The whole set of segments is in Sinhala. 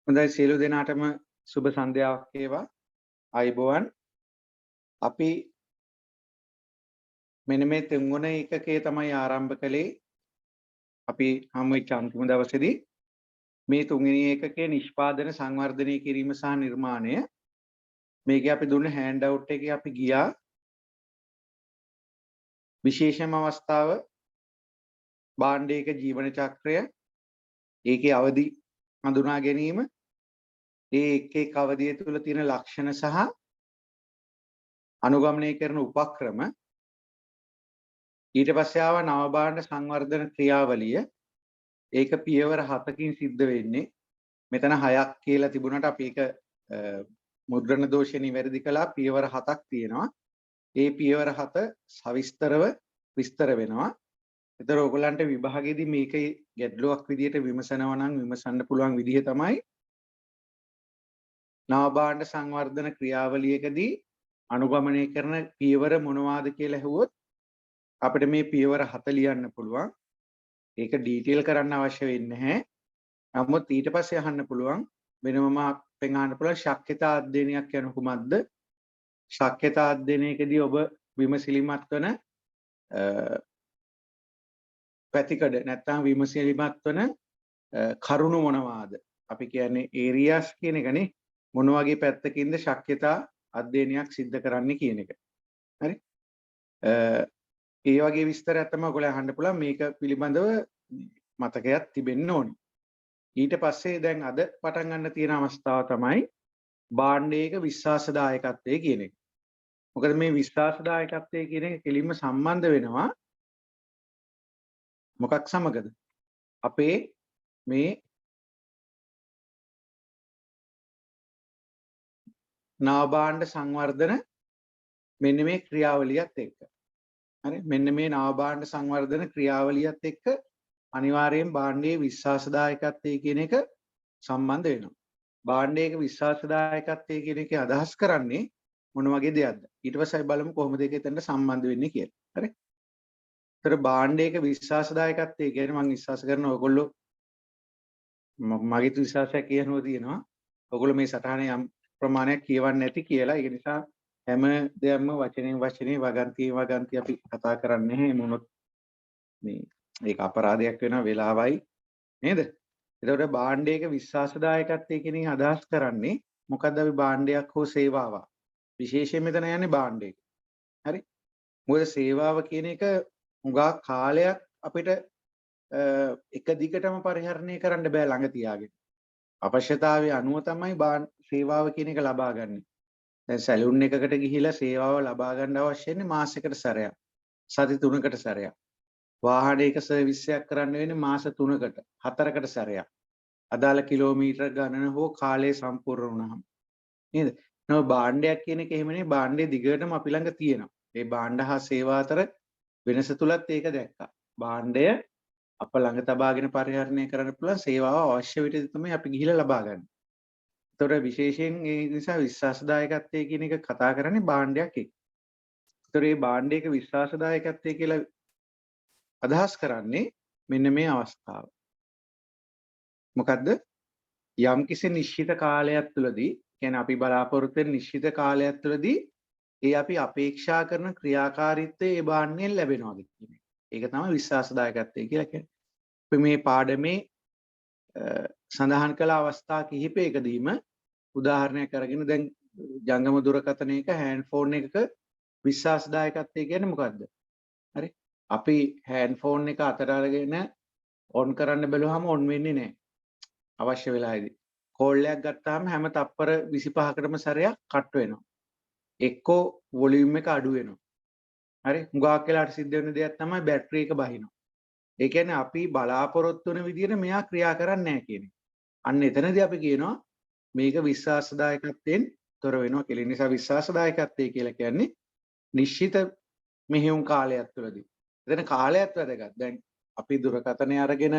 හොඳයි සියලු දෙනාටම සුබ සන්ධ්‍යාවක් වේවා. අයබෝවන්. අපි මෙන්න මේ තුන්වෙනි ඒකකයේ තමයි ආරම්භ කළේ. අපි හමු වෙච්ච අන්තිම දවසේදී මේ තුන්වෙනි ඒකකයේ නිෂ්පාදන සංවර්ධනය කිරීම සහ නිර්මාණය. මේකේ අපි දුන්න හෑන්ඩ් අවුට් එකේ අපි ගියා විශේෂම අවස්ථාව භාණ්ඩයක ජීවන චක්‍රය, ඒකේ අවදි හඳුනා ගැනීම, ඒ එක් එක් අවධිය තුළ තියෙන ලක්ෂණ සහ අනුගමනය කරන උපක්‍රම. ඊට පස්සේ ආව නව භාණ්ඩ සංවර්ධන ක්‍රියාවලිය. ඒක පියවර 7කින් සිද්ධ වෙන්නේ. මෙතන 6ක් කියලා තිබුණාට අපි ඒක මුද්‍රණ දෝෂය නිවැරදි කළා. පියවර 7ක් තියෙනවා. ඒ පියවර 7 සවිස්තරව විස්තර වෙනවා. ඒතර ඔයගලන්ට විභාගෙදී මේකේ ගැටලුවක් විදියට විමසනවා නම් විමසන්න පුළුවන් විදිය තමයි නව භාණ්ඩ සංවර්ධන ක්‍රියාවලියකදී අනුගමනය කරන පියවර මොනවාද කියලා ඇහුවොත් අපිට මේ පියවර 7 ලියන්න පුළුවන්. ඒක ඩීටේල් කරන්න අවශ්‍ය වෙන්නේ නැහැ. නමුත් ඊට පස්සේ අහන්න පුළුවන් වෙනමම අපෙන් අහන්න පුළුවන් ශක්්‍යතා අධ්‍යයනයක් කියන කුමක්ද? ශක්්‍යතා අධ්‍යයනයකදී ඔබ විමසිලිමත් වන පැතිකඩ නැත්නම් විමසිලිමත් වන කරුණු මොනවාද? අපි කියන්නේ ඒරියාස් කියන එකනේ. මොන වගේ පැත්තකින්ද ශක්්‍යතා අධ්‍යයනයක් සිද්ධ කරන්නේ කියන එක. හරි? ඒ වගේ විස්තරයක් තමයි ඔයගොල්ලෝ අහන්න පුළුවන්. මේක පිළිබඳව මතකයක් තිබෙන්න ඕනේ. ඊට පස්සේ දැන් අද පටන් ගන්න තියෙන අවස්ථාව තමයි භාණ්ඩයක විශ්වාසදායකත්වය කියන එක. මොකද මේ විශ්වාසදායකත්වය කියන එක කෙලින්ම සම්බන්ධ වෙනවා මොකක් සමගද? අපේ මේ නව භාණ්ඩ සංවර්ධන මෙන්න මේ ක්‍රියාවලියත් එක්ක. හරි? මෙන්න මේ නව භාණ්ඩ සංවර්ධන ක්‍රියාවලියත් එක්ක අනිවාර්යෙන් භාණ්ඩයේ විශ්වාසදායකත්වය කියන එක සම්බන්ධ වෙනවා. භාණ්ඩයක විශ්වාසදායකත්වය කියන එකේ අදහස් කරන්නේ මොන වගේ දෙයක්ද? ඊට පස්සේ අපි බලමු කොහොමද ඒක එතනට සම්බන්ධ වෙන්නේ කියලා. හරි? ඒතර භාණ්ඩයක විශ්වාසදායකත්වය කියන්නේ මම විශ්වාස කරන ඔයගොල්ලෝ මගේ විශ්වාසයක් කියනවා තියෙනවා. ඔයගොල්ලෝ මේ සටහනේ යම් ප්‍රමාණයක් කියවන්නේ නැති කියලා. ඒක නිසා හැම දෙයක්ම වචනෙන් වචනේ වගන්ති අපි කතා කරන්නේ නැහැ. මොනොත් මේ ඒක අපරාධයක් වෙනවා වෙලාවයි නේද? එතකොට භාණ්ඩයක විශ්වාසදායකත්වය කියන එක අදහස් කරන්නේ මොකද්ද? අපි භාණ්ඩයක් හෝ සේවාවක් විශේෂයෙන් මෙතන යන්නේ භාණ්ඩයක. හරි? මොකද සේවාව කියන එක උගා කාලයක් අපිට එක දිගටම පරිහරණය කරන්න බෑ ළඟ තියාගෙන. අවශ්‍යතාවයේ අනුව තමයි සේවාව කියන එක ලබා ගන්න. දැන් සැලූන් එකකට ගිහිලා සේවාව ලබා ගන්න අවශ්‍යන්නේ මාසයකට සැරයක්. සති 3කට සැරයක්. වාහනයක සර්විස් එකක් කරන්න වෙන්නේ මාස 3කට 4කට සැරයක්. අදාළ කිලෝමීටර ගණන හෝ කාලය සම්පූර්ණ වුණාම. නේද? නෝ භාණ්ඩයක් කියන එක එහෙමනේ භාණ්ඩයේ දිගටම අපි ළඟ තියෙනවා. ඒ භාණ්ඩ හා සේවා අතර වෙනස තුලත් ඒක දැක්කා. භාණ්ඩය අප ළඟ තබාගෙන පරිහරණය කරන්න පුළුවන් සේවාව අවශ්‍ය විදිහට තමයි අපි ගිහිල්ලා ලබා ගන්න. ඒතකොට විශේෂයෙන් ඒ නිසා විශ්වාසදායකත්වය කියන එක කතා කරන්නේ භාණ්ඩයක් එක්ක. ඒතකොට මේ භාණ්ඩයක විශ්වාසදායකත්වය කියලා අදහස් කරන්නේ මෙන්න මේ අවස්ථාව. මොකද්ද? යම්කිසි නිශ්චිත කාලයක් තුළදී කියන්නේ අපි බලාපොරොත්තු වෙන නිශ්චිත කාලයක් තුළදී ඒ අපි අපේක්ෂා කරන ක්‍රියාකාරීත්වය ඒ භාණ්ඩයෙන් ලැබෙනවාද කියන එක. ඒක තමයි විශ්වාසදායකත්වය කියලා කියන්නේ. අපි මේ පාඩමේ සඳහන් කළ අවස්ථා කිහිපයකදීම උදාහරණයක් අරගෙන දැන් ජංගම දුරකථනයක හෑන්ඩ් ෆෝන් එකක විශ්වාසදායකත්වය කියන්නේ මොකද්ද? හරි? අපි හෑන්ඩ් ෆෝන් එක අතට අරගෙන ඔන් කරන්න බැලුවම ඔන් වෙන්නේ නැහැ. අවශ්‍ය වෙලාවේදී. කෝල් එකක් ගත්තාම හැම තප්පර 25කටම සැරයක් කට් වෙනවා. එක්කෝ වොලියුම් එක අඩු වෙනවා. හරි? හුඟක් වෙලාවට සිද්ධ වෙන දෙයක් තමයි බැටරි එක බහිනවා. ඒ කියන්නේ අපි බලාපොරොත්තු වෙන විදිහට මෙයා ක්‍රියා කරන්නේ නැහැ කියන එක. අන්න එතනදී අපි කියනවා මේක විශ්වාසදායකත්වයෙන් තොර වෙනවා කියලා. ඒ නිසා විශ්වාසදායකත්වය කියලා කියන්නේ නිශ්චිත මෙහෙයුම් කාලයක් තුළදී. එතන කාලයක් වැදගත්. දැන් අපි දුරකථනය අරගෙන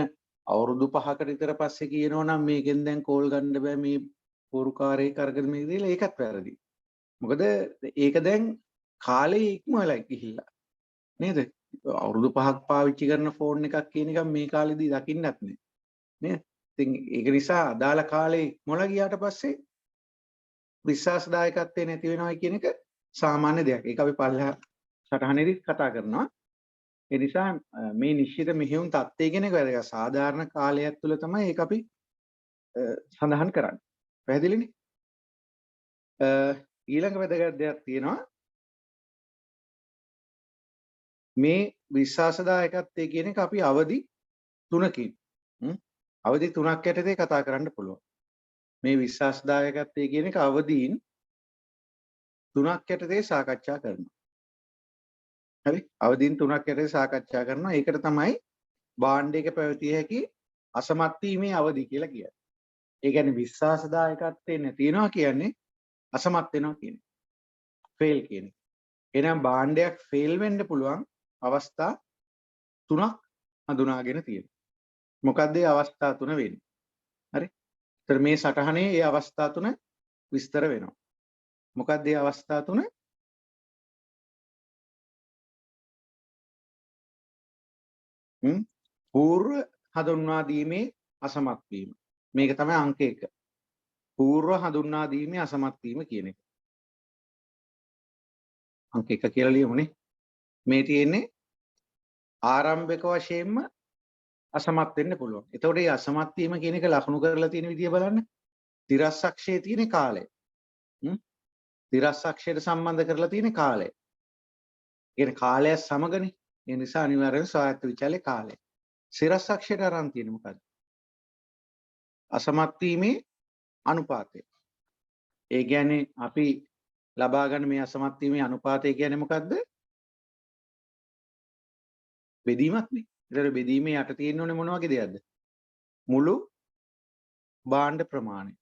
අවුරුදු 5කට විතර පස්සේ කියනවා නම් මේකෙන් දැන් කෝල් ගන්න බෑ මේ පෝරුකාරයෙක් අරගෙන මේක දීලා ඒකත් වැරදි. මොකද ඒක දැන් කාලේ ඉක්මවලා ගිහිල්ලා නේද? අවුරුදු 5ක් පාවිච්චි කරන ෆෝන් එකක් කියන එක මේ කාලෙදී දකින්නත් නෑ. නේද? ඉතින් ඒක නිසා අදාළ කාලේ මොළ ගියාට පස්සේ විශ්වාසදායකත්වය නැති වෙනවා කියන එක සාමාන්‍ය දෙයක්. ඒක අපි පල්ලෙහා සටහනේදී කතා කරනවා. ඒ නිසා මේ නිශ්චිත මෙහෙයුම් තත්ත්වය කියන එක වැදගත්. සාධාරණ කාලයක් තුළ තමයි ඒක අපි සඳහන් කරන්නේ. පැහැදිලිනේ? ඊළඟ වැදගත් දෙයක් තියෙනවා. මේ විශ්වාසදායකත්වය කියන එක අපි අවදි 3කින් අවදි 3ක් යටතේ කතා කරන්න පුළුවන්. මේ විශ්වාසදායකත්වය කියන එක අවදීන් 3ක් යටතේ සාකච්ඡා කරනවා. හරි? අවදීන් 3ක් යටතේ සාකච්ඡා කරනවා. ඒකට තමයි භාණ්ඩයක පැවතිය හැකි අසමත් වීමේ අවදි කියලා කියන්නේ. ඒ කියන්නේ විශ්වාසදායකත්වය නැති වෙනවා කියන්නේ අසමත් වෙනවා කියන්නේ. ෆේල් කියන්නේ. එහෙනම් භාණ්ඩයක් ෆේල් වෙන්න පුළුවන් අවස්ථා 3ක් හඳුනාගෙන තියෙනවා. මොකක්ද ඒ අවස්ථා 3 වෙන්නේ? හරි? ඒතර මේ සටහනේ ඒ අවස්ථා 3 විස්තර වෙනවා. මොකක්ද ඒ අවස්ථා 3? පූර්ව හඳුන්වා දීමේ අසමත් වීම. මේක තමයි අංක 1. පූර්ව හඳුන්වා දීමේ අසමත් වීම කියන එක. අංක 1 කියලා ලියමුනේ. මේ තියෙන්නේ ආරම්භක වශයෙන්ම අසමත් වෙන්න පුළුවන්. එතකොට මේ අසමත් වීම කියන එක ලකුණු කරලා තියෙන විදිය බලන්න. තිරස් අක්ෂයේ තියෙන කාලය. තිරස් අක්ෂයට සම්බන්ධ කරලා තියෙන කාලය. කියන්නේ කාලය සමගනේ. ඒ නිසා අනිවාර්යයෙන් ස්වායත්ත විචාලේ කාලය. සිරස් අක්ෂයට අරන් තියෙන මොකද්ද? අසමත් වීමේ අනුපාතය. ඒ කියන්නේ අපි ලබා ගන්න මේ අසමත් වීමේ අනුපාතය කියන්නේ මොකද්ද? බෙදීමක් නේ. ඒතර බෙදීමේ යට තියෙන්න ඕනේ මොන වගේ දෙයක්ද? මුළු භාණ්ඩ ප්‍රමාණය.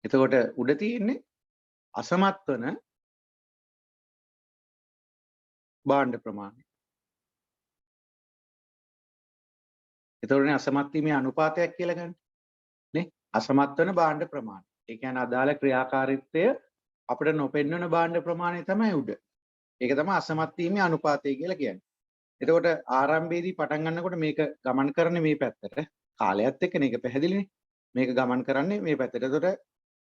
එතකොට උඩ තියෙන්නේ අසමත් වන භාණ්ඩ ප්‍රමාණය. එතකොටනේ අසමත් වීමේ අනුපාතයක් කියලා ගන්න. නේ? අසමත් වන භාණ්ඩ ප්‍රමාණය. ඒ කියන්නේ අදාළ ක්‍රියාකාරීත්වය අපිට නොපෙන්වන භාණ්ඩ ප්‍රමාණය තමයි උඩ. ඒක තමයි අසමත් වීමේ අනුපාතය කියලා කියන්නේ. එතකොට ආරම්භයේදී පටන් ගන්නකොට මේක ගමන් කරන්නේ මේ පැත්තට. කාලයත් එක්ක මේක පැහැදිලිනේ. මේක ගමන් කරන්නේ මේ පැත්තට. එතකොට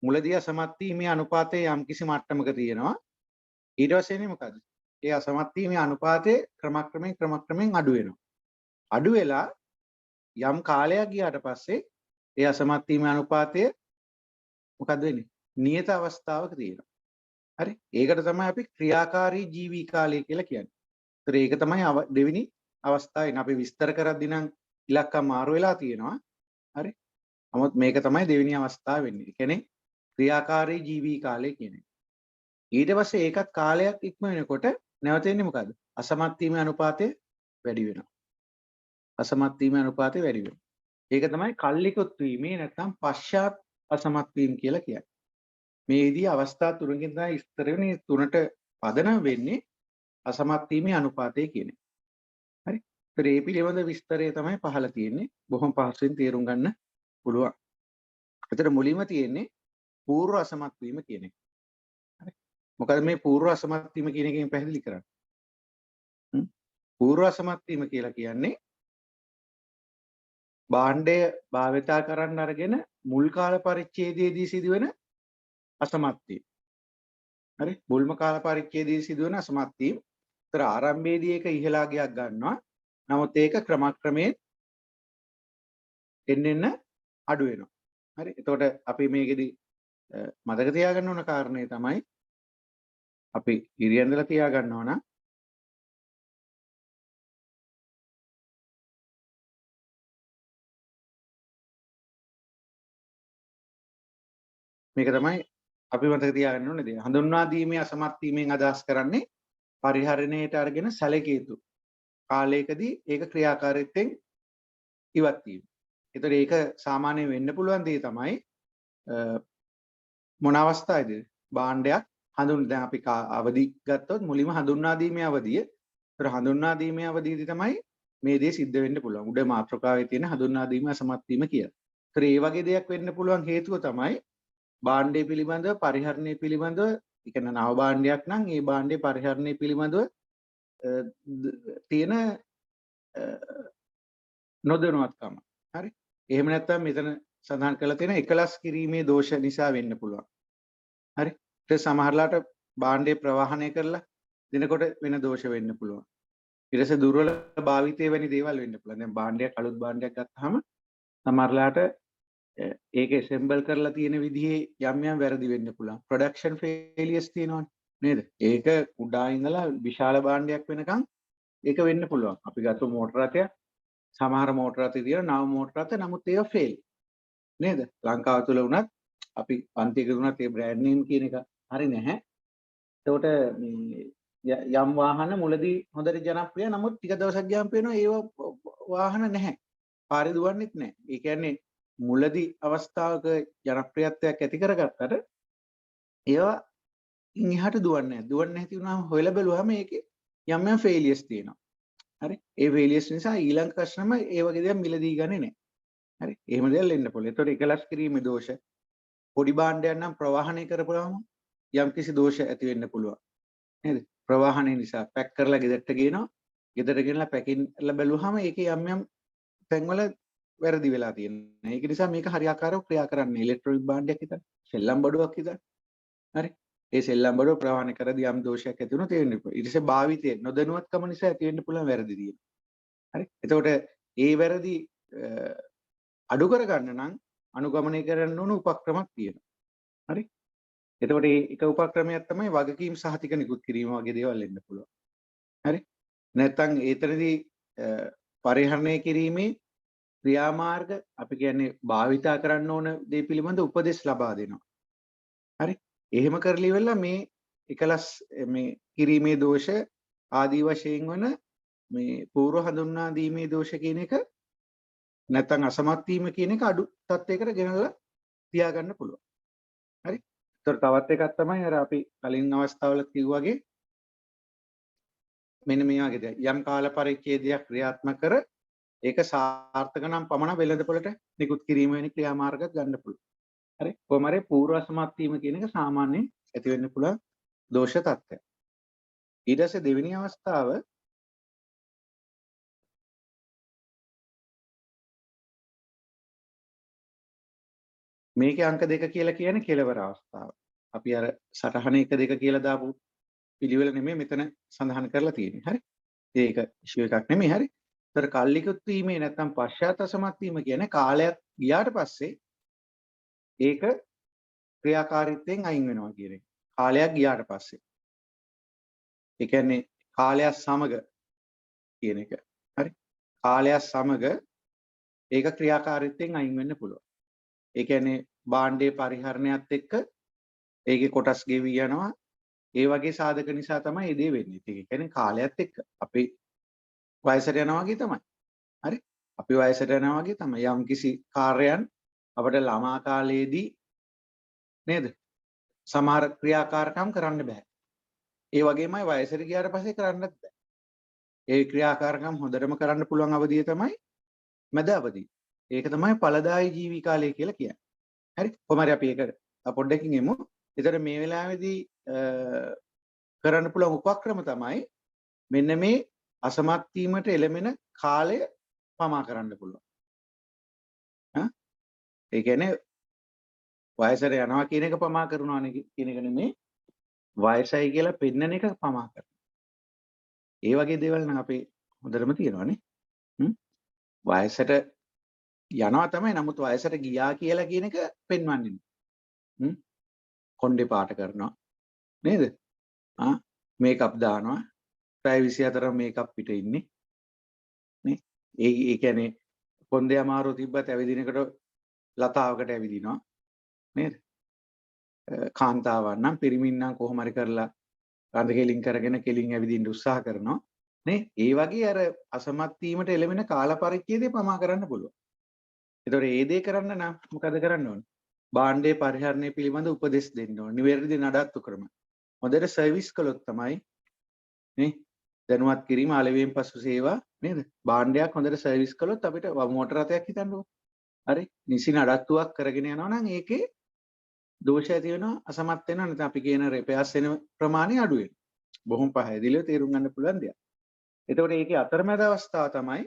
මුලදී අසමත් වීමේ අනුපාතය යම්කිසි මට්ටමක තියෙනවා. ඊට පස්සේනේ මොකද? ඒ අසමත් වීමේ අනුපාතය ක්‍රමක්‍රමයෙන් අඩු වෙනවා. අඩු වෙලා යම් කාලයක් ගියාට පස්සේ ඒ අසමත් වීමේ අනුපාතය මොකද වෙන්නේ? නියත අවස්ථාවක තියෙනවා. හරි? ඒකට තමයි අපි ක්‍රියාකාරී ජීවී කාලය කියලා කියන්නේ. ඒතර ඒක තමයි දෙවෙනි අවස්ථාවේ අපි විස්තර කරද්දී නම් ඉලක්කම් මාරු වෙලා තියෙනවා. හරි? නමුත් මේක තමයි දෙවෙනි අවස්ථාව වෙන්නේ. ඒ කියන්නේ ක්‍රියාකාරී ජීවී කාලය කියන්නේ. ඊට පස්සේ ඒකත් කාලයක් ඉක්ම වෙනකොට නැවත එන්නේ මොකද්ද? අසමත් වීමේ අනුපාතය වැඩි වෙනවා. අසමත් වීමේ අනුපාතය වැඩි වෙනවා. ඒක තමයි කල්ලිකුත් වීමේ නැත්නම් පශ්චාත් අසමත් වීම කියලා කියන්නේ. මේදී අවස්ථා තුනකින් තමයි විස්තර වෙන්නේ. තුනට පදනම් වෙන්නේ අසමත් වීමේ අනුපාතය කියන්නේ. හරි? ඒතර මේ පිළිබඳ විස්තරය තමයි පහළ තියෙන්නේ. බොහොම පහසුවෙන් තේරුම් ගන්න පුළුවන්. ඒතර මුලින්ම තියෙන්නේ පූර්ව අසමත් වීම කියන එක. හරි? මොකද මේ පූර්ව අසමත් වීම කියන එකෙන් පැහැදිලි කරන්නේ. පූර්ව අසමත් වීම කියලා කියන්නේ භාණ්ඩය භාවිතා කරන්න අරගෙන මුල් කාල පරිච්ඡේදයේදී සිදුවෙන අසමත් වීම. හරි? මුල්ම කාල පරිච්ඡේදයේදී සිදුවෙන අසමත් වීම. ඒතර ආරම්භයේදී ඒක ඉහළා ගියක් ගන්නවා. නමුත් ඒක ක්‍රමක්‍රමයෙන් එන්න අඩු වෙනවා. හරි? එතකොට අපි මේකෙදි මතක තියාගන්න ඕන කාරණේ තමයි අපි ඉරියන්දලා තියාගන්නවා නම් මේක තමයි අපි මතක තියාගන්න ඕනේ දේ. හඳුන්වා දීමේ අසමත් වීමෙන් අදහස් කරන්නේ පරිහරණයට අරගෙන සැලකිය යුතු කාලයකදී ඒක ක්‍රියාකාරීත්වයෙන් ඉවත් වීම. ඒතර ඒක සාමාන්‍යයෙන් වෙන්න පුළුවන් දේ තමයි මොන අවස්ථාවේද? භාණ්ඩයක් දැන් අපි අවදි ගත්තොත් මුලින්ම හඳුන්වා දීමේ අවදිය. ඒතර හඳුන්වා දීමේ අවදියේදී තමයි මේ දේ සිද්ධ වෙන්න පුළුවන්. උඩ මාතෘකාවේ තියෙන හඳුන්වා දීමේ අසමත් වීම කියලා. ඒතර ඒ වගේ දෙයක් වෙන්න පුළුවන් හේතුව තමයි භාණ්ඩය පිළිබඳව පරිහරණය පිළිබඳව ඒ කියන්නේ නව භාණ්ඩයක් නම් ඒ භාණ්ඩයේ පරිහරණය පිළිබඳව තියෙන නොදැනුවත්කම. හරි. එහෙම නැත්නම් මෙතන සඳහන් කරලා තියෙන එකලස් කිරීමේ දෝෂ නිසා වෙන්න පුළුවන්. හරි. ඊට සමහරලාට භාණ්ඩය ප්‍රවාහනය කරලා දිනකොට වෙන දෝෂ වෙන්න පුළුවන්. ඊට පස්සේ දුර්වල භාවිතය වැනි දේවල් වෙන්න පුළුවන්. දැන් භාණ්ඩයක් අලුත් භාණ්ඩයක් ගත්තාම සමහරලාට ඒක ඇසෙම්බල් කරලා තියෙන විදිහේ යම් යම් වැරදි වෙන්න පුළුවන්. ප්‍රොඩක්ෂන් ෆේලියර්ස් තියෙනවනේ නේද? ඒක කුඩා ඉඳලා විශාල භාණ්ඩයක් වෙනකන් ඒක වෙන්න පුළුවන්. අපි ගත්ත මෝටර රථයක් සමහර මෝටර රථ තියෙන නව මෝටර රථ නමුත් ඒවා ෆේල් නේද? ලංකාව තුල වුණත් අපි පන්තියක දුණත් ඒ බ්‍රෑන්ඩ් නේම් කියන එක හරි නැහැ. එතකොට මේ යම් වාහන මුලදී හොඳට ජනප්‍රිය නමුත් ටික දවසක් ගියාම පේනවා ඒව වාහන නැහැ. පාරේ දුවන්නෙත් නැහැ. ඒ කියන්නේ මුලදී අවස්ථාවක ජනප්‍රියත්වයක් ඇති කරගත්තට ඒවා ඉන්හිහට දුවන්නේ නැහැ. දුවන්නේ නැති වුණාම හොයලා බැලුවාම ඒකේ යම් යම් ෆේලියර්ස් තියෙනවා. හරි. ඒ ෆේලියර්ස් නිසා ඊළඟ කස්ටමර් ඒ වගේ දේවල් මිලදී ගන්නේ නැහැ. හරි. එහෙම දේවල් එන්න පුළුවන්. ඒතකොට එකලස් කිරීමේ දෝෂ පොඩි භාණ්ඩයක් නම් ප්‍රවාහනය කරපුවාම යම් කිසි දෝෂ ඇති වෙන්න පුළුවන්. නේද? ප්‍රවාහනය නිසා පැක් කරලා ගෙදරට ගේනවා. ගෙදරට ගෙනලා පැකින් කරලා බැලුවාම ඒකේ යම් යම් තැන්වල වැරදි වෙලා තියෙනවා. ඒක නිසා මේක හරියාකාරව ක්‍රියා කරන්න ඉලෙක්ට්‍රොනික භාණ්ඩයක් විතර. සෙල්ලම් බඩුවක් විතර. හරි. ඒ සෙල්ලම් බඩුව ප්‍රවාහනය කරද්දී යම් දෝෂයක් ඇති වුණොත් ඒ වෙන්න පුළුවන්. ඊට පස්සේ භාවිතයේ නොදැනුවත්කම නිසා ඇති වෙන්න පුළුවන් වැරදි තියෙනවා. හරි. එතකොට ඒ වැරදි අඩු කරගන්න නම් අනුගමනය කරන්න ඕන උපක්‍රමයක් තියෙනවා. හරි. එතකොට මේ එක උපක්‍රමයක් තමයි වගකීම් සහතික නිකුත් කිරීම වගේ දේවල් එන්න පුළුවන්. හරි. නැත්නම් ඒතරදී පරිහරණය කිරීමේ ක්‍රියාමාර්ග අපි කියන්නේ භාවිතා කරන්න ඕන දේ පිළිබඳ උපදෙස් ලබා දෙනවා. හරි. එහෙම කරලි ඉවරලා මේ එකලස් මේ කිරීමේ දෝෂ ආදී වශයෙන් වන මේ පූර්ව හඳුන්වා දීමේ දෝෂ කියන එක නැත්නම් අසමත් වීම කියන එක අඩු තත්යකට ගෙනල්ලා තියාගන්න පුළුවන්. හරි. ඒතර තවත් එකක් තමයි අර අපි කලින් අවස්ථාවල කිව්වාගේ මෙන්න මේ වගේ දෙයක්. යම් කාල පරිච්ඡේදයක් ක්‍රියාත්මක කර ඒක සාර්ථක නම් පමණ වෙළඳපොළට නිකුත් කිරීම වෙන ක්‍රියාමාර්ගයක් ගන්න පුළුවන්. හරි. කොහොම හරි පූර්ව අසමත් වීම කියන එක සාමාන්‍යයෙන් ඇති වෙන්න පුළුවන් දෝෂ තත්ත්වයක්. ඊට පස්සේ දෙවෙනි අවස්ථාව මේකේ අංක 2 කියලා කියන්නේ කෙලවර අවස්ථාව. අපි අර සටහන 1 2 කියලා දාපු පිළිවෙල නෙමෙයි මෙතන සඳහන් කරලා තියෙන්නේ. හරි. ඒක ඉෂුව එකක් නෙමෙයි. හරි. ඒතර කල්ලිකුත් වීමේ නැත්නම් පශ්චාත් අසමත් වීම කියන්නේ කාලයක් ගියාට පස්සේ ඒක ක්‍රියාකාරීත්වයෙන් අයින් වෙනවා කියන එක. කාලයක් ගියාට පස්සේ. ඒ කියන්නේ කාලයක් සමග කියන එක. හරි. කාලයක් සමග ඒක ක්‍රියාකාරීත්වයෙන් අයින් වෙන්න පුළුවන්. ඒ කියන්නේ භාණ්ඩයේ පරිහරණයත් එක්ක ඒකේ කොටස් ගෙවි යනවා. ඒ වගේ සාධක නිසා තමයි මේ දේ වෙන්නේ. ඒ කියන්නේ කාලයත් එක්ක අපි වයසට යනවා වගේ තමයි. හරි? අපි වයසට යනවා වගේ තමයි. යම්කිසි කාර්යයන් අපිට ළමා කාලයේදී නේද? සමහර ක්‍රියාකාරකම් කරන්න බෑ. ඒ වගේමයි වයසට ගියාට පස්සේ කරන්නත් බෑ. ඒ ක්‍රියාකාරකම් හොඳටම කරන්න පුළුවන් අවධිය තමයි මැද අවධිය. ඒක තමයි ඵලදායී ජීවි කාලය කියලා කියන්නේ. හරි? කොහොම හරි අපි ඒක පොඩ්ඩකින් එමු. ඒතර මේ වෙලාවේදී කරන්න පුළුවන් උපක්‍රම තමයි මෙන්න මේ අසමත් වීමට එළමෙන කාලය පමා කරන්න පුළුවන්. ඒ කියන්නේ වයසට යනවා කියන එක පමා කරනවා කියන එක නෙමෙයි වයසයි කියලා පෙන්නන එක පමා කරනවා. ඒ වගේ දේවල් නම් අපේ හොඳටම තියෙනවානේ. වයසට යනවා තමයි නමුත් වයසට ගියා කියලා කියන එක පෙන්වන්නේ නෑ. කොණ්ඩේ පාට කරනවා නේද? මේකප් දානවා. පැය 24 මේකප් පිට ඉන්නේ. නේ? ඒ කියන්නේ කොන්දේ අමාරුව තිබ්බත් ඇවිදිනකොට ලතාවකට ඇවිදිනවා. නේද? කාන්තාවන් නම් පිරිමින් නම් කොහොම හරි කරලා රඳ කෙලින් කරගෙන කෙලින් ඇවිදින්න උත්සාහ කරනවා. නේ? ඒ වගේ අර අසමත් වීමට එළවෙන කාල පරිච්ඡේදය පමා කරන්න පුළුවන්. ඒතකොට ඒ දේ කරන්න නම් මොකද කරන්න ඕනේ? භාණ්ඩයේ පරිහරණය පිළිබඳ උපදෙස් දෙන්න ඕනේ. නිවැරදි නඩත්තු ක්‍රම. හොඳට සර්විස් කළොත් තමයි නේ දැනුවත් කිරීම අලෙවියෙන් පසු සේවා නේද? භාණ්ඩයක් හොඳට සර්විස් කළොත් අපිට මෝටර රථයක් හිතන්නකෝ. හරි? නිසි නඩත්තුවක් කරගෙන යනවා නම් ඒකේ දෝෂ ඇති වෙනවා අසමත් වෙනවා නැත්නම් අපි කියන රිපෙයාර්ස් වෙන ප්‍රමාණය අඩු වෙනවා. බොහොම පැහැදිලිව තේරුම් ගන්න පුළුවන් දෙයක්. එතකොට ඒකේ අතරමැද අවස්ථාව තමයි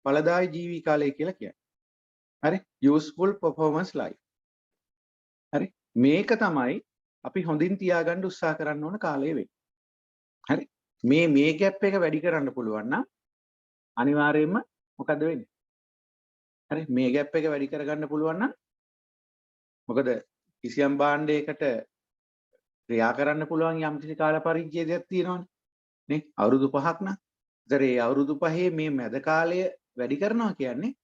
ඵලදායි ජීවි කාලය කියලා කියන්නේ. හරි? useful performance life. හරි? මේක තමයි අපි හොඳින් තියාගන්න උත්සාහ කරන්න ඕන කාලය වෙන්නේ. හරි? මේ ગેප් එක වැඩි කරන්න පුළුවන් නම් අනිවාර්යයෙන්ම මොකද වෙන්නේ? හරි? මේ ગેප් එක වැඩි කරගන්න පුළුවන් නම් මොකද කිසියම් භාණ්ඩයකට ක්‍රියා කරන්න පුළුවන් යම්කිසි කාල පරිච්ඡේදයක් තියෙනවනේ. නේ? අවුරුදු 5ක් නම්. ඒතර ඒ අවුරුදු 5 මේ මැද කාලය වැඩි කරනවා කියන්නේ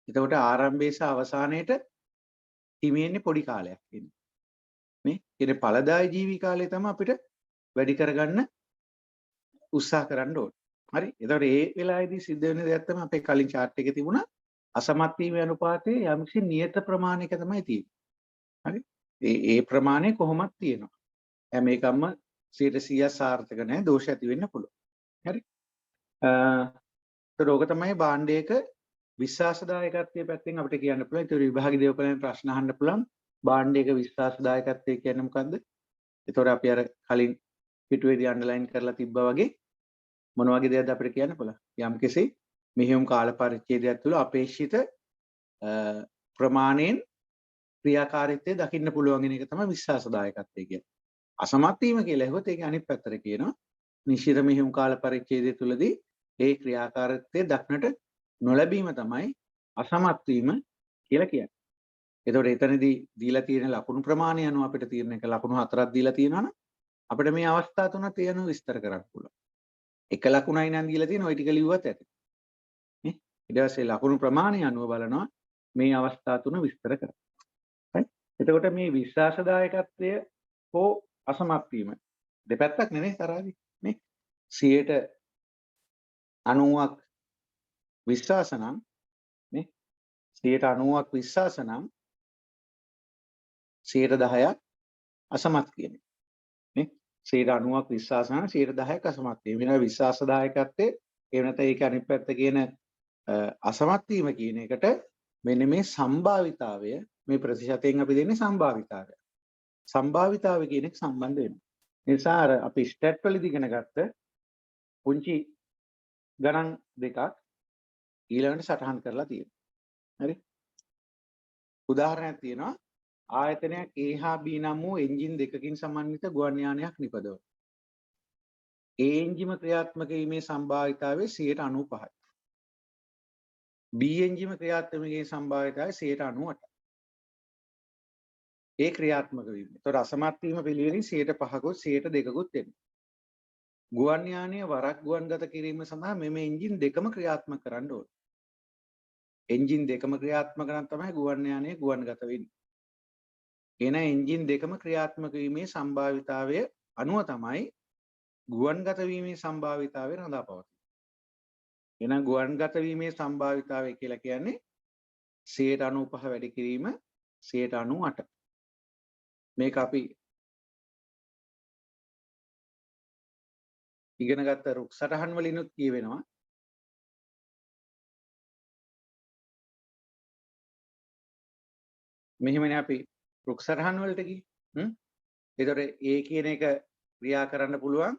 එතකොට ආරම්භයේ සහ අවසානයේට හිමියෙන්නේ පොඩි කාලයක් ඉන්නේ. නේ? කියන්නේ ඵලදායි ජීවි කාලය තමයි අපිට වැඩි කරගන්න උත්සාහ කරන්න ඕනේ. හරි? එතකොට ඒ වෙලාවේදී සිද්ධ වෙන දෙයක් තමයි අපේ කලින් chart එකේ තිබුණා අසමත් වීමේ අනුපාතයේ යම්කිසි නියත ප්‍රමාණයක තමයි තියෙන්නේ. හරි? ඒ ප්‍රමාණය කොහොමද තියෙනවා. හැම එකක්ම 100% සාර්ථක නැහැ. දෝෂ ඇති වෙන්න පුළුවන්. හරි? ඒතර ඕක තමයි භාණ්ඩයක විශ්වාසදායකත්වයේ පැත්තෙන් අපිට කියන්න පුළුවන්. ඒතර විභාගී දේවපලෙන් ප්‍රශ්න අහන්න පුළුවන්. භාණ්ඩයක විශ්වාසදායකත්වය කියන්නේ මොකද්ද? ඒතර අපි අර කලින් පිටුවේදී අන්ඩර්ලයින් කරලා තිබ්බා වගේ මොන වගේ දෙයක්ද අපිට කියන්න පුළුවන්. යම්කිසි මෙහෙයුම් කාල පරිච්ඡේදයක් තුළ අපේක්ෂිත ප්‍රමාණයෙන් ක්‍රියාකාරීත්වය දකින්න පුළුවන් වෙන එක තමයි විශ්වාසදායකත්වය කියන්නේ. අසමත් වීම කියලා හෙවොත් ඒක අනිත් පැත්තට කියනවා. නිශ්චිත මෙහෙයුම් කාල පරිච්ඡේදය තුළදී ඒ ක්‍රියාකාරීත්වය දක්නට නොලැබීම තමයි අසමත් වීම කියලා කියන්නේ. එතකොට එතනදී දීලා තියෙන ලකුණු ප්‍රමාණය අනුව අපිට තීරණය කළ ලකුණු 4ක් දීලා තියෙනවා නම් අපිට මේ අවස්ථා තුනක් තියෙනවා විස්තර කරන්න පුළුවන්. එක ලකුණයි නම් දීලා තියෙන ওই ටික ලිව්වත් ඇති. නේ? ඊට පස්සේ ලකුණු ප්‍රමාණය අනුව බලනවා මේ අවස්ථා තුන විස්තර කරන්න. හරි? එතකොට මේ විශ්වාසදායකත්වය හෝ අසමත් වීම දෙපැත්තක් නෙමෙයි තරහදී. නේ? 90ක් විශ්වාස නම් නේ 90ක් විශ්වාස නම් 10%ක් අසමත් කියන්නේ නේ 90ක් විශ්වාස නම් 10%ක් අසමත් වීම වෙන විශ්වාසදායකත්වයේ ඒ වෙනත ඒක අනිත් පැත්ත කියන අසමත් වීම කියන එකට මෙන්න මේ සම්භාවිතාවය මේ ප්‍රතිශතයෙන් අපි දෙන්නේ සම්භාවිතාවය කියන එක සම්බන්ධ වෙනවා. ඒ නිසා අර අපි ස්ටැට් වලදී ඉගෙන ගත්ත පුංචි ගණන් දෙකක් ඊළඟට සටහන් කරලා තියෙනවා. හරි? උදාහරණයක් තියෙනවා ආයතනයක් A හා B නම් වූ එන්ජින් දෙකකින් සමන්විත ගුවන් යානයක් නිපදවන. A එන්ජිම ක්‍රියාත්මක වීමේ සම්භාවිතාවය 95යි. B එන්ජිම ක්‍රියාත්මක වීමේ සම්භාවිතාවය 98යි. ඒ ක්‍රියාත්මක වීම. ඒතර අසමත් වීම පිළිවෙලින් 5%කුත් 2%කුත් වෙනවා. ගුවන් යානය වරක් ගුවන්ගත කිරීම සඳහා මෙම එන්ජින් දෙකම ක්‍රියාත්මක කරන්න ඕනේ. එන්ජින් දෙකම ක්‍රියාත්මක නම් තමයි ගුවන් යානය ගුවන්ගත වෙන්නේ. එන එන්ජින් දෙකම ක්‍රියාත්මක වීමේ සම්භාවිතාවය අනුව තමයි ගුවන්ගත වීමේ සම්භාවිතාවය රඳා පවතින්නේ. එහෙනම් ගුවන්ගත වීමේ සම්භාවිතාවය කියලා කියන්නේ 95 වැඩි කිරීම 98. මේක අපි ඉගෙන ගත්ත රුක් සටහන් වලිනුත් කියවෙනවා. මෙහෙමනේ අපි රුක් සටහන් වලට ගියේ. ඒතකොට A කියන එක ක්‍රියා කරන්න පුළුවන්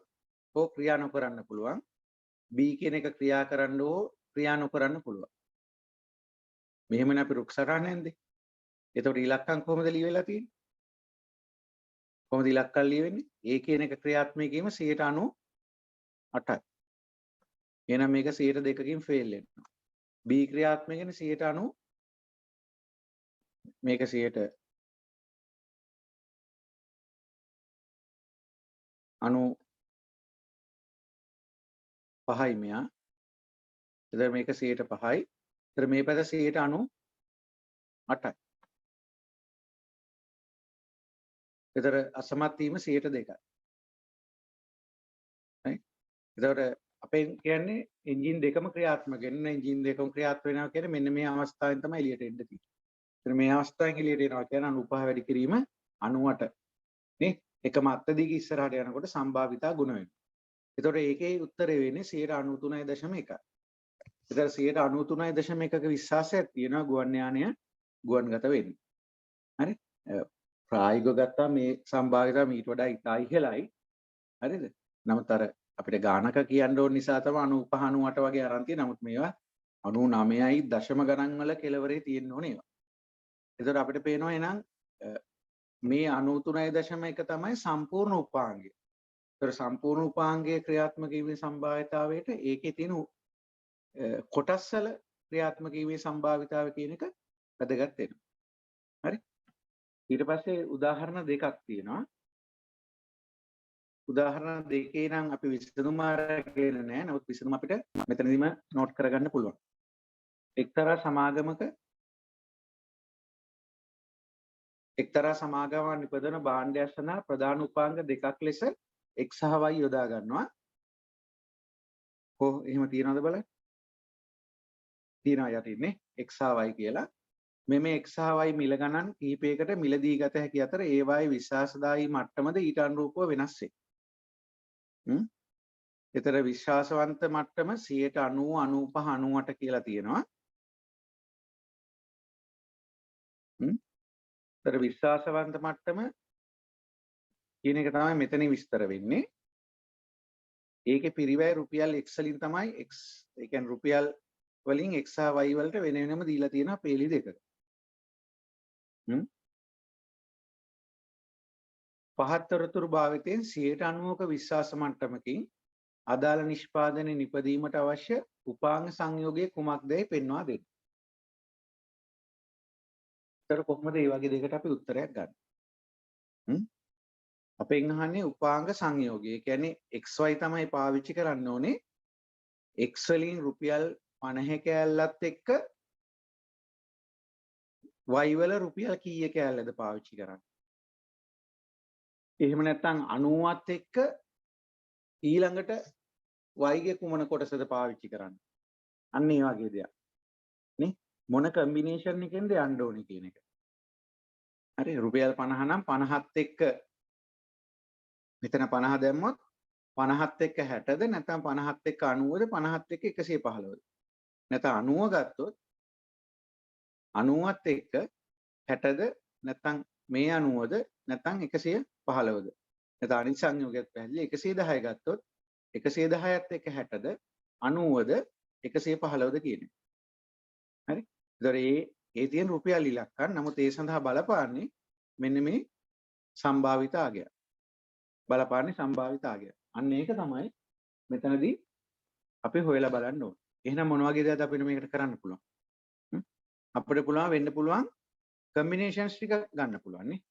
හෝ ක්‍රියා නොකරන්න පුළුවන්. B කියන එක ක්‍රියා කරන්න හෝ ක්‍රියා නොකරන්න පුළුවන්. මෙහෙමනේ අපි රුක් සටහන නැන්දේ. ඒතකොට ඉලක්කම් කොහොමද ලියවිලා තියෙන්නේ? කොහොමද ඉලක්කම් ලියවෙන්නේ? A කියන එක ක්‍රියාත්මක වීම 98යි. එහෙනම් මේක 102කින් ෆේල් වෙනවා. B ක්‍රියාත්මක වෙන්නේ 90 මේක 95යි මෙයා. එතකොට මේක 105යි. එතකොට මේ පැත්ත 98යි. එතකොට අසමත් වීම 102යි. හරි? එතකොට අපෙන් කියන්නේ එන්ජින් දෙකම ක්‍රියාත්මක වෙන එන්ජින් දෙකම ක්‍රියාත්මක වෙනවා කියන්නේ මෙන්න මේ අවස්ථාවෙන් තමයි එළියට එන්න තියෙන්නේ. එතන මේ අවස්ථාවෙන් එළියට එනවා කියන්නේ 95 වැඩි කිරීම 98 නේ එකම අත්දිග ඉස්සරහට යනකොට සම්භාවිතා ගුණ වෙනවා. එතකොට ඒකේ උත්තරේ වෙන්නේ 93.1. එතන 93.1ක විශ්වාසයක් තියෙනවා ගුවන් යානය ගුවන්ගත වෙන්නේ. හරි? ප්‍රායෝගිකව ගත්තා මේ සම්භාවිතාව මීට වඩා ඉතා ඉහළයි. හරිද? නමුත් අර අපිට ගානක කියන්න ඕන නිසා තමයි 95 98 වගේ අරන් තියෙන්නේ. නමුත් මේවා 99යි දශම ගණන් වල කෙලවරේ තියෙන්න ඕනේ ඒවා. ඒතකොට අපිට පේනවා එහෙනම් මේ 93.1 තමයි සම්පූර්ණ උපාංගය. ඒතර සම්පූර්ණ උපාංගයේ ක්‍රියාත්මක වීමේ සම්භාවිතාවයට ඒකේ තියෙන කොටස්වල ක්‍රියාත්මක වීමේ සම්භාවිතාව කියන එක වැදගත් වෙනවා. හරි? ඊට පස්සේ උදාහරණ දෙකක් තියෙනවා. උදාහරණ දෙකේ නම් අපි විසඳුම අරගෙන නැහැ. නමුත් විසඳුම අපිට මෙතනදීම නෝට් කරගන්න පුළුවන්. එක්තරා සමාගමක් නිපදවන භාණ්ඩයක් සඳහා ප්‍රධාන උපාංග දෙකක් ලෙස x සහ y යොදා ගන්නවා. එහෙම තියනවද බලන්න? තියනවා යටින්නේ x සහ y කියලා. මෙම x සහ y මිල ගණන් කිහිපයකට මිලදී ගත හැකි අතර ඒවායේ විශ්වාසදායී මට්ටමද ඊට අනුරූපව වෙනස් වේ. එතන විශ්වාසවන්ත මට්ටම 90 95 98 කියලා තියෙනවා. එතන විශ්වාසවන්ත මට්ටම කියන එක තමයි මෙතන විස්තර වෙන්නේ. ඒකේ පිරිවැය රුපියල් x වලින් තමයි x ඒ කියන්නේ රුපියල් වලින් x සහ y වලට වෙන වෙනම දීලා තියෙනවා පේලි දෙකක. පහත් තොරතුරු භාවිතයෙන් 90ක විශ්වාස මට්ටමකින් අදාළ නිෂ්පාදනය නිපදීමට අවශ්‍ය උපාංග සංයෝගය කුමක්දයි පෙන්වා දෙන්න. ඒතර කොහොමද මේ වගේ දෙයකට අපි උත්තරයක් ගන්න? අපෙන් අහන්නේ උපාංග සංයෝගය. ඒ කියන්නේ xy තමයි පාවිච්චි කරන්න ඕනේ. x වලින් රුපියල් 50 කෑල්ලත් එක්ක y වල රුපියල් කීයක කෑල්ලද පාවිච්චි කරන්නේ? එහෙම නැත්නම් 90ත් එක්ක ඊළඟට y ගේ කුමන කොටසද පාවිච්චි කරන්නේ? අන්න ඒ වගේ දෙයක්. නේ? මොන කම්බිනේෂන් එකෙන්ද යන්න ඕනේ කියන එක. හරි රුපියල් 50 නම් 50ත් එක්ක මෙතන 50 දැම්මොත් 50ත් එක්ක 60ද නැත්නම් 50ත් එක්ක 90ද 50ත් එක්ක 115ද? නැත්නම් 90 ගත්තොත් 90ත් එක්ක 60ද නැත්නම් මේ 90ද නැත්නම් 115ද? නැත්නම් අනිත් සංයෝගයක් පැහැදිලි 110 ගත්තොත් 110ත් එක්ක 60ද 90ද 115ද කියන්නේ. හරි? ඒතර ඒ තියෙන රුපියල් ඉලක්කම්. නමුත් ඒ සඳහා බලපාන්නේ මෙන්න මේ සම්භාවිත ආගය. බලපාන්නේ සම්භාවිත ආගය. අන්න ඒක තමයි මෙතනදී අපි හොයලා බලන්න ඕනේ. එහෙනම් මොන වගේ දේවල්ද අපිට මේකට කරන්න පුළුවන්? අපිට පුළුවන් වෙන්න පුළුවන් කම්බිනේෂන්ස් ටික ගන්න පුළුවන් නේ.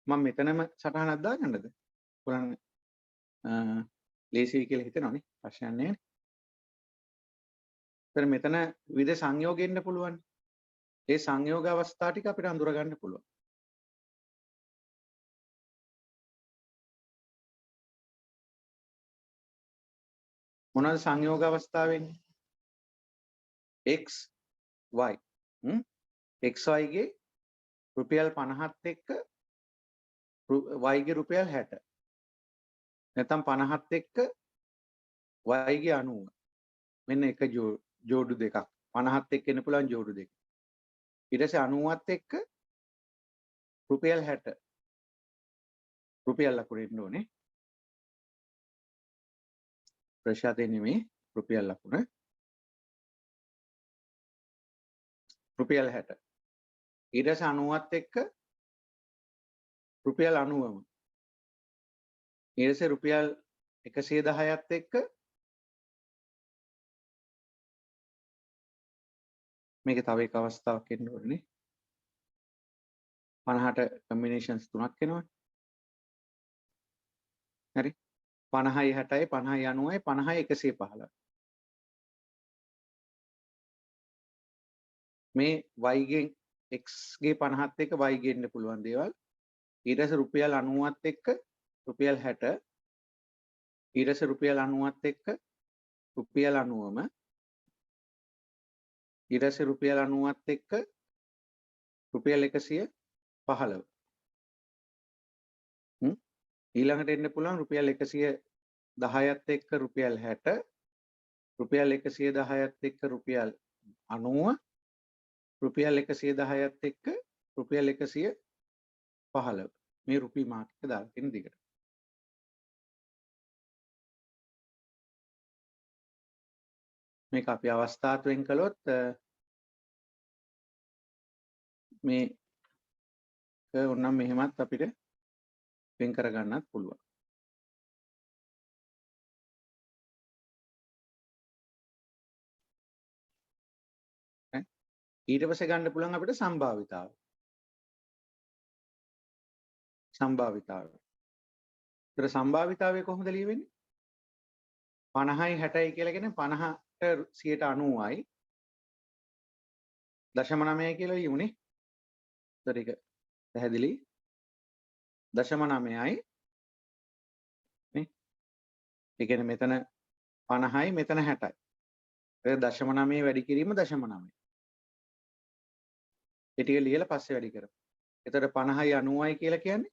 මම මෙතනම සටහනක් දාගන්නද? පුළුවන් ලේසියි කියලා හිතනවනේ. ප්‍රශ්නයක් නැහැ. ඒතර මෙතන විවිධ සංයෝග එන්න පුළුවන්. ඒ සංයෝග අවස්ථා ටික අපිට අඳුර ගන්න පුළුවන්. මොනවාද සංයෝග අවස්ථා වෙන්නේ? x y xy ගේ රුපියල් 50ත් එක්ක y ගේ රුපියල් 60. නැත්නම් 50ත් එක්ක y ගේ 90. මෙන්න එක ජෝඩු දෙකක්. 50ත් එක්ක එන්න පුළුවන් ජෝඩු දෙක. ඊට පස්සේ 90ත් එක්ක රුපියල් 60. රුපියල් ලකුණු එන්න ඕනේ. ප්‍රශාතේ නෙමෙයි රුපියල් ලකුණ. රුපියල් 60. ඊට පස්සේ 90ත් එක්ක රුපියල් 90ම. ඊට පස්සේ රුපියල් 110ත් එක්ක මේකේ තව එක අවස්ථාවක් එන්න ඕනේ. 50ට කම්බිනේෂන්ස් තුනක් එනවනේ. හරි. 50යි 60යි 50යි 90යි 50යි 115. මේ y ගෙන් x ගේ 50ත් එක්ක y ගෙන්න පුළුවන් දේවල්. ඊට පස්සේ රුපියල් 90ත් එක්ක රුපියල් 60. ඊට පස්සේ රුපියල් 90ත් එක්ක රුපියල් 90ම. ඊට පස්සේ රුපියල් 90ත් එක්ක රුපියල් 115. ඊළඟට එන්න පුළුවන් රුපියල් 110ත් එක්ක රුපියල් 60. රුපියල් 110ත් එක්ක රුපියල් 90. රුපියල් 110ත් එක්ක රුපියල් 115. මේ රුපී මාර්ක් එක දාලා තියෙන දිගට. මේක අපි අවස්ථාත් වෙන් කළොත් මේ ඕනනම් මෙහෙමත් අපිට වෙන් කරගන්නත් පුළුවන්. ඊට පස්සේ ගන්න පුළුවන් අපිට සම්භාවිතාව. සම්භාවිතාව. ඒතර සම්භාවිතාවය කොහොමද ලියවෙන්නේ? 50යි 60යි කියලා කියන්නේ 50ට 90යි. 0.9 කියලා ලියුනේ. ඒතර ඒක පැහැදිලි. 0.9යි නේ. ඒ කියන්නේ මෙතන 50යි මෙතන 60යි. ඒක 0.9 වැඩි කිරීම 0.9. ඒ ටික ලියලා පස්සේ වැඩි කරමු. එතකොට 50යි 90යි කියලා කියන්නේ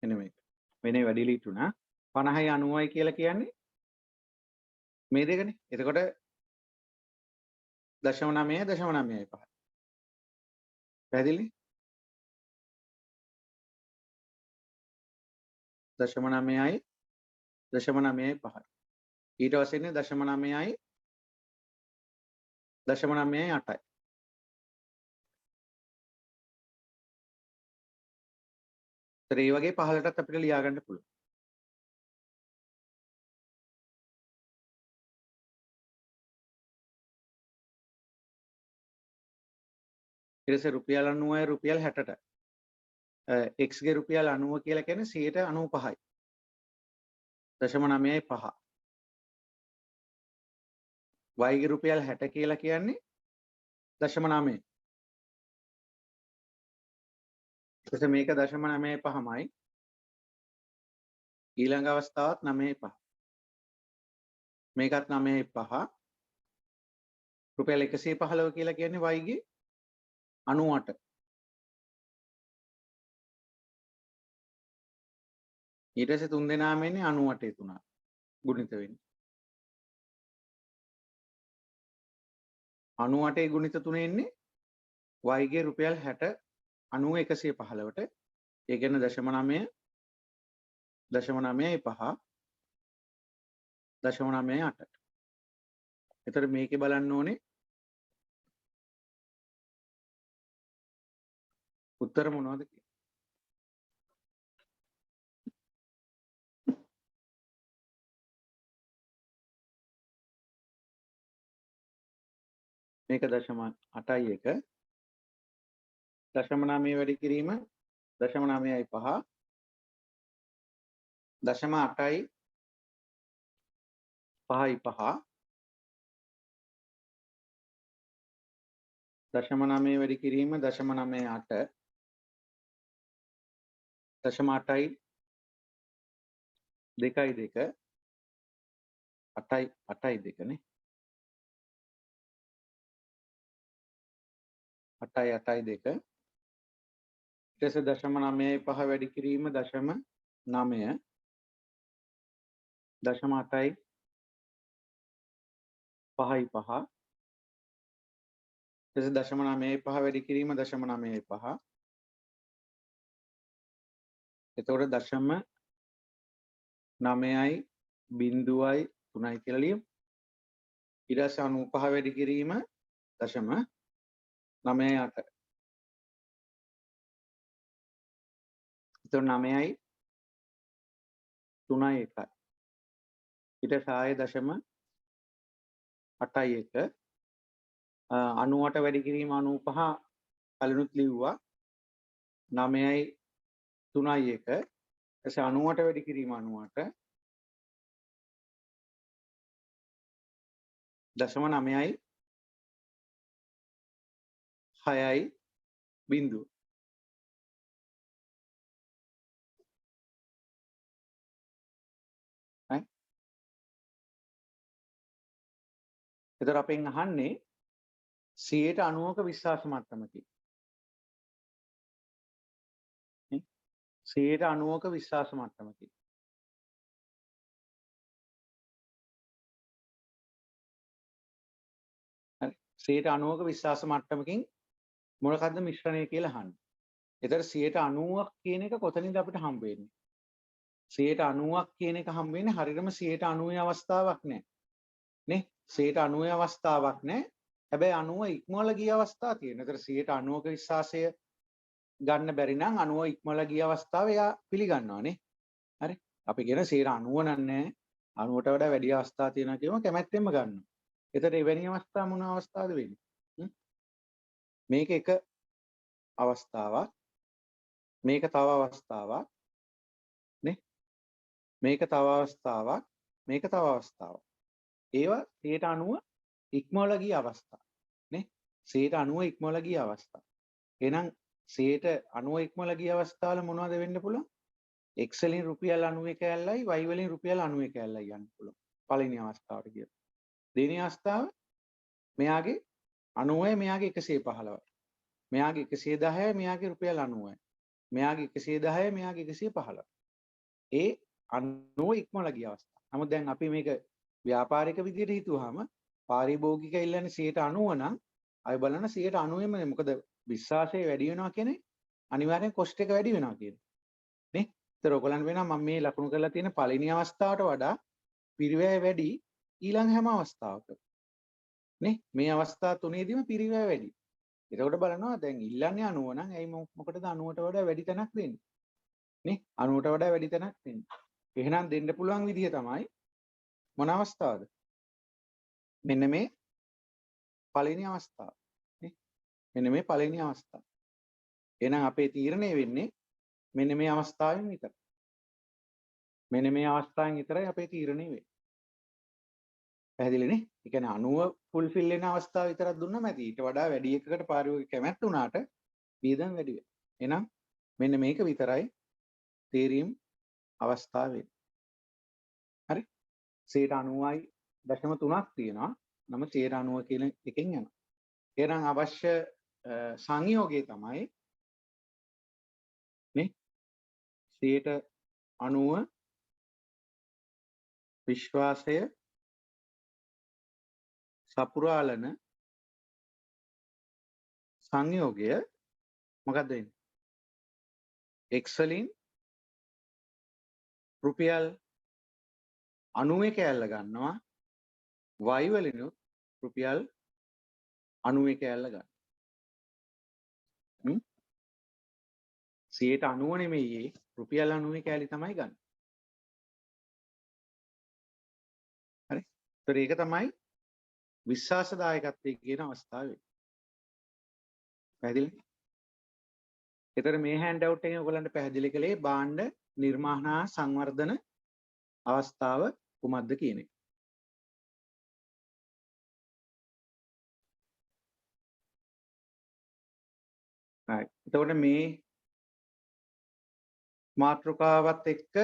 එන්න මේක. වෙනේ වැඩි ලිටුණා. 50යි 90යි කියලා කියන්නේ මේ දෙකනේ. එතකොට 0.9යි 0.9යි 5. පැහැදිලි? 0.9යි 0.9යි 5. ඊට පස්සේනේ 0.9යි 0.9යි 8යි. ඒතර මේ වගේ 15ටත් අපිට ලියා ගන්න පුළුවන්. ඊට පස්සේ රුපියල් 90යි රුපියල් 60ට. x ගේ රුපියල් 90 කියලා කියන්නේ 95යි. 0.9යි 5. y ගේ රුපියල් 60 කියලා කියන්නේ 0.9. එතකොට මේක 0.95යි. ඊළඟ අවස්ථාවත් 9.5. මේකත් 9.5. රුපියල් 115 කියලා කියන්නේ y ගේ 98. ඊට පස්සේ තුන් දෙනාම එන්නේ 98 තුනක් ගුණිත වෙන්නේ. 98 ගුණිත 3 එන්නේ y ගේ රුපියල් 60 90 115ට. ඒ කියන්නේ 0.9 0.95 0.98. එතකොට මේකේ බලන්න ඕනේ උත්තර මොනවද කියලා. මේක 0.8යි 1. 0.9 වැඩි කිරීම 0.9යි 5. 0.8යි 5යි 5. 0.9 වැඩි කිරීම 0.98. 0.8යි 2යි 2. 8යි 2 නේ. 8යි 2. ඊට පස්සේ 0.9යි 5 වැඩි කිරීම 0.9. 0.8යි 5යි 5. ඊට පස්සේ 0.9යි 5 වැඩි කිරීම 0.9යි 5. එතකොට 0.9යි 0.3යි කියලා ලියමු. ඊට පස්සේ 95 වැඩි කිරීම 0.98. එතකොට 9යි 3යි 1යි. ඊට පස්සේ 0.8යි 1. 98 වැඩි කිරීම 95 කලිනුත් ලිව්වා. 9යි 3යි 1. ඊටසේ 98 වැඩි කිරීම 98. 0.9යි 6යි 0. right? එතකොට අපෙන් අහන්නේ 90ක විශ්වාස මට්ටමකින්. 90ක විශ්වාස මට්ටමකින්. 90ක විශ්වාස මට්ටමකින් මොනකද්ද මිශ්‍රණය කියලා අහන්නේ. ඒතර 90ක් කියන එක කොතනින්ද අපිට හම්බ වෙන්නේ? 90ක් කියන එක හම්බ වෙන්නේ හරියටම 90 අවස්ථාවක් නෑ. නේ? 90 අවස්ථාවක් නෑ. හැබැයි 90 ඉක්මවල ගිය අවස්ථා තියෙනවා. ඒතර 90ක විශ්වාසය ගන්න බැරි නම් 90 ඉක්මවල ගිය අවස්ථාව එයා පිළිගන්නවා නේ. හරි? අපි කියන 90 නෑ 90ට වඩා වැඩි අවස්ථා තියෙනවා කියම කැමැත්තෙන්ම ගන්නවා. එතකොට එවැනි අවස්ථා මොන අවස්ථාවද වෙන්නේ? මේක එක අවස්ථාවක්. මේක තව අවස්ථාවක්. නේ? මේක තව අවස්ථාවක්. මේක තව අවස්ථාවක්. ඒවා 90 ඉක්මවල ගිය අවස්ථා. නේ? 90 ඉක්මවල ගිය අවස්ථා. එහෙනම් 90 ඉක්මවල ගිය අවස්ථාවල මොනවද වෙන්න පුළුවන්? X වලින් රුපියල් 91යි Y වලින් රුපියල් 91යි යන්න පුළුවන්. පළවෙනි අවස්ථාවට කියනවා. දෙවෙනි අවස්ථාව මෙයාගේ 90යි මෙයාගේ 115යි. මෙයාගේ 110යි මෙයාගේ රුපියල් 90යි. මෙයාගේ 110යි මෙයාගේ 115යි. ඒ 90 ඉක්මවල ගිය අවස්ථාව. නමුත් දැන් අපි මේක ව්‍යාපාරික විදිහට හිතුවාම පාරිභෝගික ඉල්ලන්නේ 90 නම් අය බලන 90ම මොකද විශ්වාසය වැඩි වෙනවා කියන්නේ අනිවාර්යෙන් කොස්ට් එක වැඩි වෙනවා කියන්නේ. නේ? ඒතර ඔයගලන්ට වෙනවා මම මේ ලකුණු කරලා තියෙන පළවෙනි අවස්ථාවට වඩා පිරිවැය වැඩි ඊළඟ හැම අවස්ථාවකම. නේ? මේ අවස්ථා තුනේදීම පිරිවැය වැඩි. එතකොට බලනවා දැන් ඉල්ලන්නේ 90 නම් ඇයි මොකටද 90ට වඩා වැඩි තැනක් දෙන්නේ? නේ? 90ට වඩා වැඩි තැනක් දෙන්නේ. එහෙනම් දෙන්න පුළුවන් විදිහ තමයි මොන අවස්ථාවද? මෙන්න මේ පළවෙනි අවස්ථාව. නේ? මෙන්න මේ පළවෙනි අවස්ථාව. එහෙනම් අපේ තීරණය වෙන්නේ මෙන්න මේ අවස්ථාවෙන් විතරයි. මෙන්න මේ අවස්ථාවෙන් විතරයි අපේ තීරණය වෙන්නේ. පැහැදිලිනේ? ඒ කියන්නේ 90 ෆුල්ෆිල් වෙන අවස්ථාව විතරක් දුන්නම ඇති. ඊට වඩා වැඩි එකකට පාරිභෝගික කැමැත්ත උනාට වියදම් වැඩි වෙනවා. එහෙනම් මෙන්න මේක විතරයි තීරීම් අවස්ථාව වෙන්නේ. හරි? 90.3ක් තියෙනවා. නම 90 කියන එකෙන් යනවා. එහෙනම් අවශ්‍ය සංයෝගය තමයි නේ 90 විශ්වාසය සපුරාලන සංයෝගය මොකක්ද වෙන්නේ? X වලින් රුපියල් 91 කෑල්ල ගන්නවා Y වලින් රුපියල් 91 කෑල්ල ගන්න. 90 නෙමෙයි රුපියල් 90 කෑලි තමයි ගන්න. හරි? ඒතර ඒක තමයි විශ්වාසදායකත්වයේ කියන අවස්ථාව වෙන්නේ. පැහැදිලිද? ඒතර මේ හෑන්ඩ් අවුට් එකෙන් ඔයගලන්ට පැහැදිලි කළේ භාණ්ඩ නිර්මාණ හා සංවර්ධන අවස්ථාව කුමක්ද කියන එක. හරි. එතකොට මේ මාතෘකාවත් එක්ක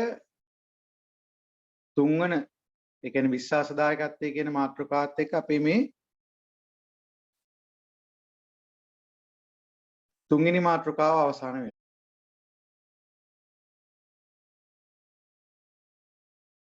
තුන්වන ඒ කියන්නේ විශ්වාසදායකත්වයේ කියන මාතෘකාවත් එක්ක අපි මේ තුන්වෙනි මාතෘකාව අවසන් වෙනවා.